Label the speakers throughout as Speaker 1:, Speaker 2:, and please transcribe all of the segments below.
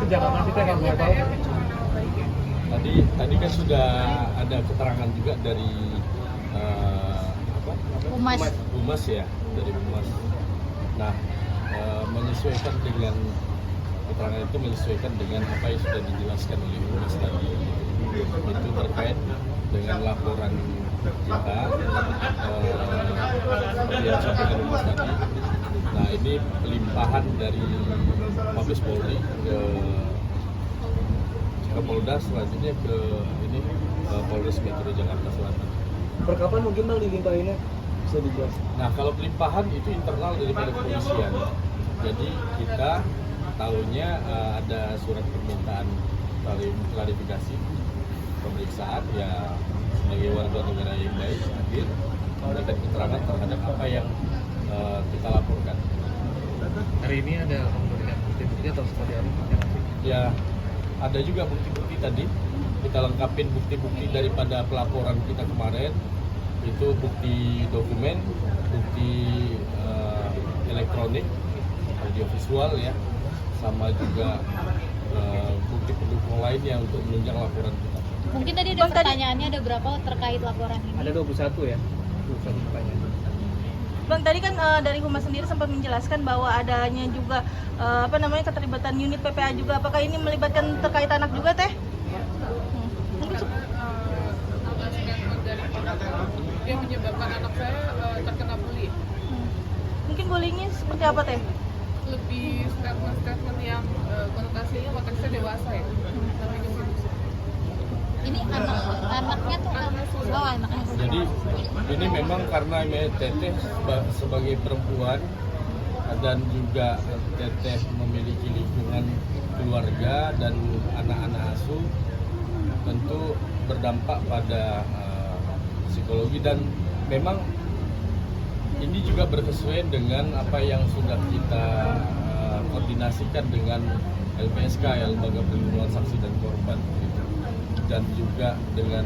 Speaker 1: sejak kapan sih Teh, kalau boleh tahu?
Speaker 2: Tadi kan sudah ada keterangan juga dari Humas ya, dari Humas. Nah, menyesuaikan dengan keterangan itu menyesuaikan dengan apa yang sudah dijelaskan oleh Humas tadi. Itu terkait dengan laporan kita seperti yang disampaikan Humas tadi. Nah, ini pelimpahan dari Mabes Polri ke Polda, selanjutnya ke Polres Metro Jakarta Selatan.
Speaker 1: Per kapan mungkin Bang dilimpahinnya? Bisa dijelaskan?
Speaker 2: Nah, kalau pelimpahan itu internal daripada kepolisian. Jadi kita tahunya ada surat permintaan klarifikasi pemeriksaan ya, sebagai warga negara yang baik hadir memberikan keterangan terhadap apa yang kita laporkan.
Speaker 1: Hari ini ada memberikan bukti-bukti atau seperti apa?
Speaker 2: Ya, ada juga bukti-bukti tadi. Kita lengkapin bukti-bukti daripada pelaporan kita kemarin. Itu bukti dokumen, bukti elektronik, audiovisual ya, sama juga bukti pendukung lainnya untuk menunjang laporan kita.
Speaker 3: Mungkin tadi ada pertanyaannya ada berapa terkait laporan ini?
Speaker 1: Ada 21 ya? 21 pertanyaan.
Speaker 4: Bang, tadi kan dari Humas sendiri sempat menjelaskan bahwa adanya juga keterlibatan unit PPA juga. Apakah ini melibatkan terkait anak juga, Teh?
Speaker 5: Yang menyebabkan anak saya terkena bully.
Speaker 4: Mungkin bullyingnya seperti apa, Teh?
Speaker 5: Lebih statement yang konotasinya konteksnya dewasa ya. Sampai ke situ.
Speaker 3: Ini anaknya tuh anaknya.
Speaker 2: Jadi ini memang karena Teteh sebagai perempuan dan juga Teteh memiliki lingkungan keluarga dan anak-anak asuh, tentu berdampak pada psikologi, dan memang ini juga berkesesuaian dengan apa yang sudah kita koordinasikan dengan LPSK, Lembaga Perlindungan Saksi dan Korban, dan juga dengan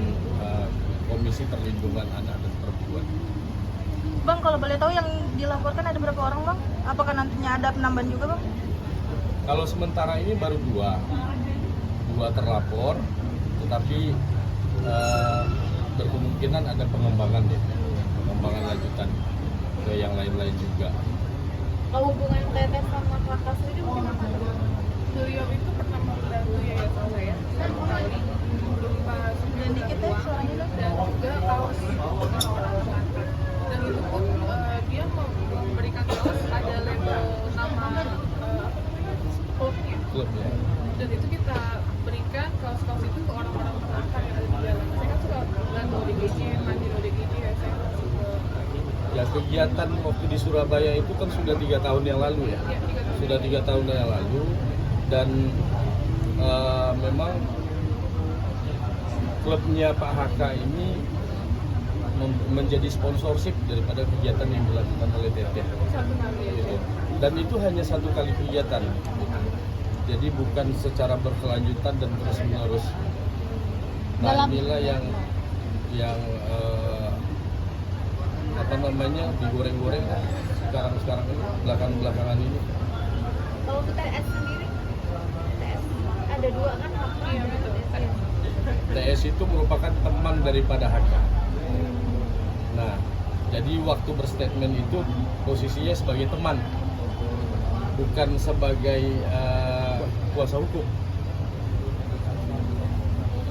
Speaker 2: Komisi Perlindungan Anak dan Perempuan.
Speaker 4: Bang, kalau boleh tahu yang dilaporkan ada berapa orang, Bang? Apakah nantinya ada penambahan juga, Bang?
Speaker 2: Kalau sementara ini baru dua terlapor, tetapi berkemungkinan ada pengembangan lanjutan ke yang lain-lain juga.
Speaker 3: Kalau hubungan Teteh sama kakak sendiri gimana?
Speaker 5: Beliau itu pernah membantu yayasan saya satu kali berupa
Speaker 4: Dan dikit deh suaranya, Bang.
Speaker 5: dan juga kaos peralatan. Dan itu pun dia memberikan kaos ada label nama klubnya.
Speaker 2: Klub ya.
Speaker 5: Dan itu kita berikan kaos-kaos itu ke orang-orang terlantar yang ada di dalam. Saya kan suka bantu ODGJ, mandiri ODGJ ya, saya kasih ke
Speaker 2: Ya, kegiatan waktu di Surabaya itu kan sudah 3 tahun yang lalu ya. Sudah 3 tahun yang lalu, dan memang klubnya Pak HK ini menjadi sponsorship daripada kegiatan yang dilakukan oleh Teteh.
Speaker 5: satu kali ya.
Speaker 2: Gitu. Dan itu hanya 1 kali kegiatan. Jadi bukan secara berkelanjutan dan terus menerus. Nah, inilah yang digoreng-goreng sekarang ini, belakangan ini.
Speaker 3: Kalau untuk TS sendiri, TS ada 2 kan?
Speaker 5: Iya, betul.
Speaker 2: TS itu merupakan teman daripada HK. Nah, jadi waktu berstatement itu posisinya sebagai teman, bukan sebagai kuasa hukum.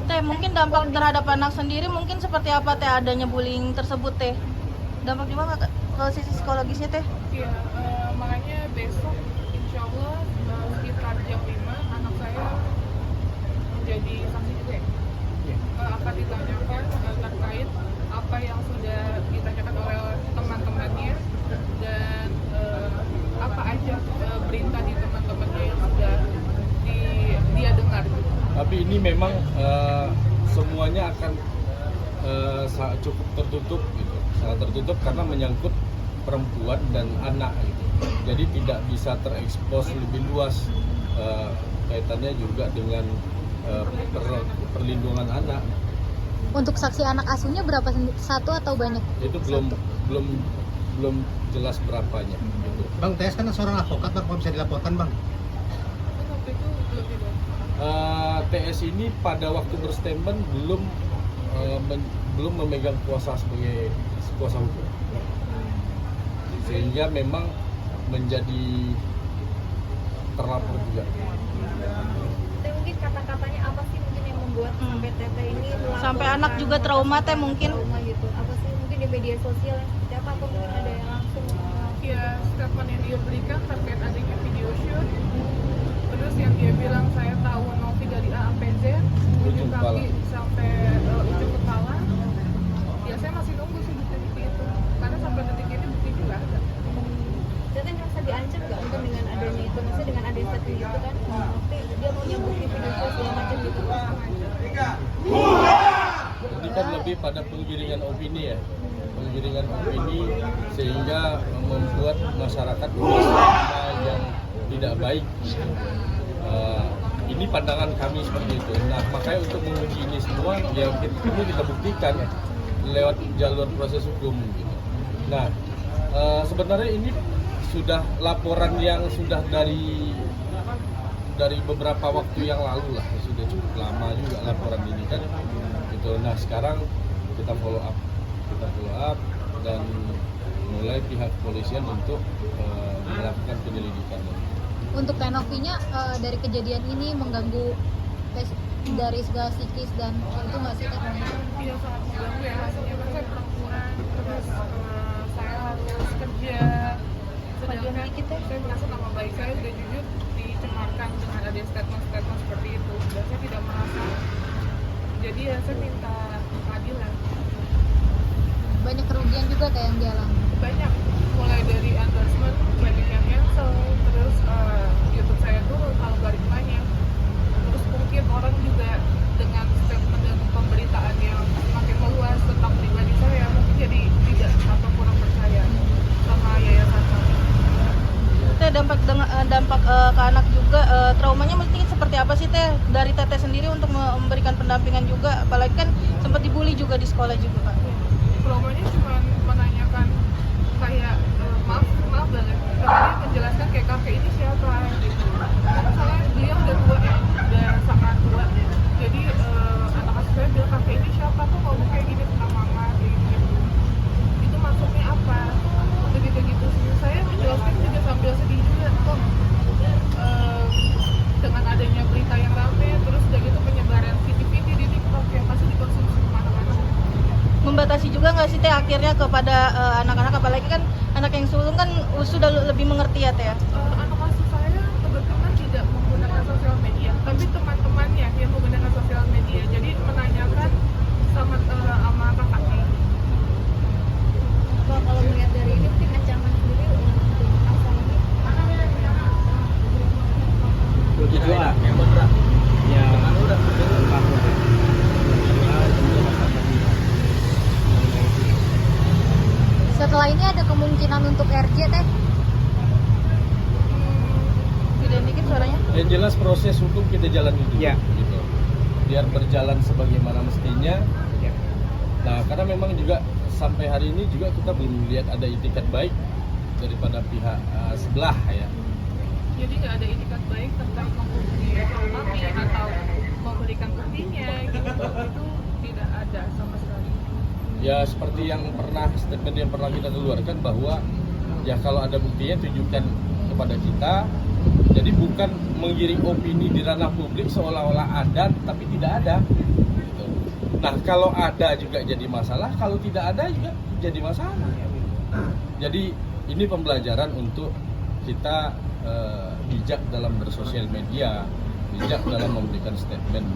Speaker 4: Teh, mungkin dampak terhadap anak sendiri mungkin seperti apa, Teh, adanya bullying tersebut, Teh? Dampak juga nggak ke sisi psikologisnya, Teh?
Speaker 5: Iya, makanya besok insya Allah sekitar jam 5 anak saya menjadi saksi juga ya. Akan ditanyakan terkait apa yang sudah ditanyakan oleh teman-temannya dan apa aja berita di teman-temannya yang sudah dia dengar.
Speaker 2: Tapi ini memang semuanya akan cukup tertutup gitu. Sangat tertutup karena menyangkut perempuan dan anak gitu. Jadi tidak bisa terekspos lebih luas, kaitannya juga dengan perlindungan anak.
Speaker 3: Untuk saksi anak asuhnya berapa? 1 atau banyak?
Speaker 2: Itu belum jelas berapanya gitu.
Speaker 1: Bang, TS kan seorang advokat, Bang, kalau bisa dilaporkan, Bang.
Speaker 5: Waktu itu belum dibuat.
Speaker 2: TS ini pada waktu berstatement belum memegang kuasa sebagai kuasa hukum, sehingga memang menjadi terlapor juga.
Speaker 3: Tapi mungkin kata-katanya apa sih mungkin yang membuat sampai Teteh ini melaporkan
Speaker 4: Sampai anak juga trauma teh mungkin.
Speaker 3: trauma gitu. Apa sih mungkin di media sosial yang seperti apa atau mungkin ada yang langsung
Speaker 5: Ya, statement yang dia berikan terkait adanya video shoot. Terus yang dia bilang saya tahu Novi dari A sampai Z, ujung kaki sampai ujung kepala. Ya saya masih nunggu sih bukti itu, karena sampai detik ini bukti juga ada.
Speaker 3: Teteh merasa diancam nggak mungkin dengan adanya itu, maksudnya dengan adanya statement itu kan, tapi dia mau nyambung di video show segala macam gitu.
Speaker 2: Ini kan lebih pada penggiringan opini ya, penggiringan opini sehingga membuat masyarakat berpikir yang tidak baik. Ini pandangan kami seperti itu. Nah, makanya untuk menguji ini semua, ya ini kita buktikan lewat jalur proses hukum. Gitu. Nah, sebenarnya ini sudah laporan yang sudah dari beberapa waktu yang lalu lah, sudah cukup lama juga laporan ini kan. Gitu. Nah, sekarang kita follow up dan mulai pihak kepolisian untuk melakukan penyelidikan.
Speaker 6: Untuk Novinya dari kejadian ini mengganggu dari segala psikis dan itu nggak sih Teh?
Speaker 5: Iya sangat mengganggu ya, hasilnya kan saya perempuan, terus saya harus kerja. Sedangkan saya merasa nama baik saya sudah jujur dicemarkan dengan ada statement-statement seperti itu, dan saya tidak merasa. Jadi ya saya minta keadilan.
Speaker 6: Banyak kerugian juga kayak yang dialami.
Speaker 5: Banyak, mulai dari endorsement banyak yang cancel, terus YouTube saya turun algoritmanya, terus mungkin orang juga dengan statement dan pemberitaan yang semakin meluas tentang pribadi saya mungkin jadi tidak atau kurang percaya sama yayasan kami.
Speaker 4: Teh dampak ke anak juga, traumanya mesti seperti apa sih Teh dari Teteh sendiri untuk memberikan pendampingan juga, apalagi kan sempat dibully juga di sekolah juga Kak.
Speaker 5: Traumanya cuma menanyakan kayak maaf banget, karena dia menjelaskan kayak kakek ini siapa gitu. Karena soalnya dia udah tua ya, udah sangat tua. Jadi anak asuh saya bilang kakek ini siapa, kok ngomong kayak gini tentang mama gitu. Itu maksudnya apa? Begitu-gitu sih. Saya menjelaskan juga sambil sedih juga kok. Dengan adanya berita yang rame, terus udah gitu penyebaran video-video di TikTok yang pasti dikonsumsi kemana-mana.
Speaker 4: Membatasi juga nggak sih Teh akhirnya kepada anak-anak, apalagi kan anak yang sulung kan sudah lebih mengerti ya Teh?
Speaker 5: Anak asuh saya kebetulan tidak menggunakan sosial media, tapi teman-temannya yang menggunakan sosial media, jadi menanyakan sama kakaknya.
Speaker 3: Kalau melihat dari ini mungkin ancaman sendiri untuk asal ini
Speaker 1: Itu lah yang berat. Ya, udah
Speaker 6: Setelah ini ada kemungkinan untuk RJ Teh?
Speaker 4: Gedein dikit suaranya.
Speaker 2: Yang jelas proses hukum kita jalani dulu,
Speaker 1: Ya.
Speaker 2: gitu. Biar berjalan sebagaimana mestinya.
Speaker 1: Ya.
Speaker 2: Nah, karena memang juga sampai hari ini juga kita belum melihat ada itikat baik daripada pihak sebelah ya.
Speaker 5: Jadi nggak ada itikat baik tentang menghubungi kami atau memberikan buktinya gitu, itu tidak ada sama sekali.
Speaker 2: Ya seperti yang statement yang pernah kita keluarkan bahwa ya kalau ada buktinya tunjukkan kepada kita. Jadi bukan menggiring opini di ranah publik seolah-olah ada tapi tidak ada. Gitu. Nah kalau ada juga jadi masalah, kalau tidak ada juga jadi masalah. Jadi ini pembelajaran untuk kita bijak dalam bersosial media, bijak dalam memberikan statement,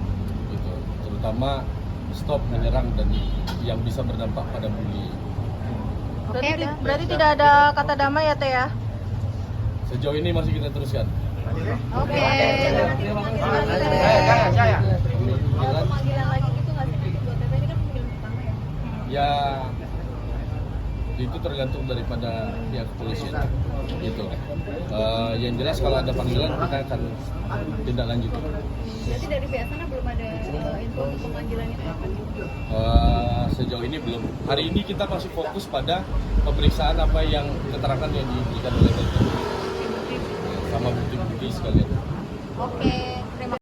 Speaker 2: gitu. Terutama stop menyerang dan yang bisa berdampak pada bully.
Speaker 4: Berarti tidak ada kata damai ya Teh ya?
Speaker 2: Sejauh ini masih kita teruskan.
Speaker 6: Oke.
Speaker 1: Saya.
Speaker 3: kalau pemanggilan lagi gitu nggak sih mungkin buat Teteh ini kan pemanggilan pertama ya?
Speaker 2: Ya itu tergantung daripada pihak kepolisian gitu. Yang jelas kalau ada panggilan kita akan tindak lanjut.
Speaker 3: Berarti dari pihak sana belum ada info untuk pemanggilan itu apa?
Speaker 2: Sejauh ini belum. Hari ini kita masih fokus pada pemeriksaan apa yang keterangan yang diberikan oleh Teteh sama bukti-bukti sekalian.
Speaker 6: Oke.